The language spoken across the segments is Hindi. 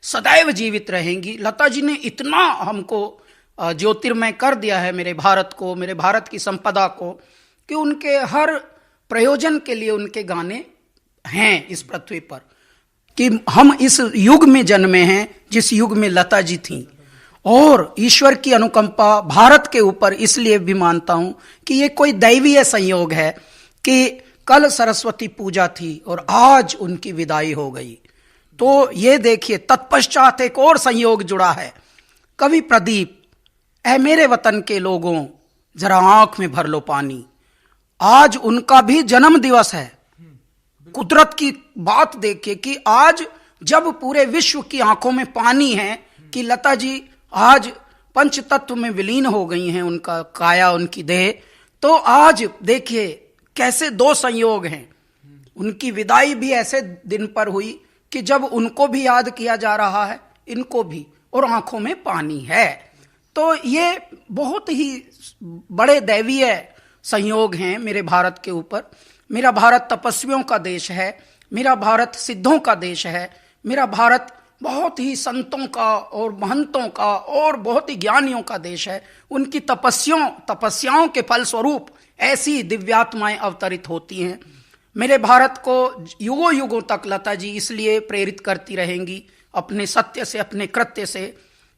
सदैव जीवित रहेंगी। लता जी ने इतना हमको ज्योतिर्मय कर दिया है मेरे भारत को, मेरे भारत की संपदा को, कि उनके हर प्रयोजन के लिए उनके गाने हैं इस पृथ्वी पर। कि हम इस युग में जन्मे हैं जिस युग में लता जी थीं, और ईश्वर की अनुकंपा भारत के ऊपर इसलिए भी मानता हूं कि ये कोई दैवीय संयोग है कि कल सरस्वती पूजा थी और आज उनकी विदाई हो गई। तो ये देखिए, तत्पश्चात एक और संयोग जुड़ा है। कवि प्रदीप, ऐ मेरे वतन के लोगों जरा आंख में भर लो पानी, आज उनका भी जन्म दिवस है। कुदरत की बात देखिए कि आज जब पूरे विश्व की आंखों में पानी है कि लता जी आज पंच तत्व में विलीन हो गई हैं, उनका काया, उनकी देह, तो आज देखिए कैसे दो संयोग हैं। उनकी विदाई भी ऐसे दिन पर हुई कि जब उनको भी याद किया जा रहा है, इनको भी, और आंखों में पानी है। तो ये बहुत ही बड़े दैवीय संयोग हैं मेरे भारत के ऊपर। मेरा भारत तपस्वियों का देश है, मेरा भारत सिद्धों का देश है, मेरा भारत बहुत ही संतों का और महंतों का और बहुत ही ज्ञानियों का देश है। उनकी तपस्याओं के फलस्वरूप ऐसी दिव्यात्माएं अवतरित होती हैं। मेरे भारत को युगों युगों तक लता जी इसलिए प्रेरित करती रहेंगी अपने सत्य से, अपने कृत्य से,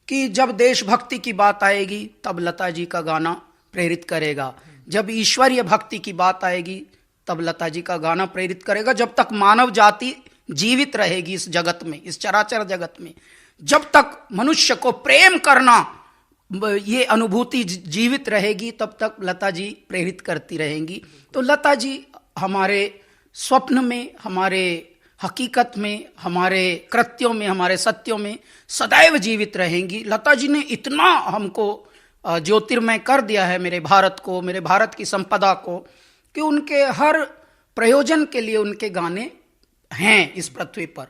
कि जब देशभक्ति की बात आएगी तब लता जी का गाना प्रेरित करेगा, जब ईश्वरीय भक्ति की बात आएगी तब लता जी का गाना प्रेरित करेगा। जब तक मानव जाति जीवित रहेगी इस जगत में, इस चराचर जगत में, जब तक मनुष्य को प्रेम करना ये अनुभूति जीवित रहेगी, तब तक लता जी प्रेरित करती रहेंगी। तो लता जी हमारे स्वप्न में, हमारे हकीकत में, हमारे कृत्यों में, हमारे सत्यों में सदैव जीवित रहेंगी। लता जी ने इतना हमको ज्योतिर्मय कर दिया है मेरे भारत को, मेरे भारत की संपदा को, कि उनके हर प्रयोजन के लिए उनके गाने हैं इस पृथ्वी पर।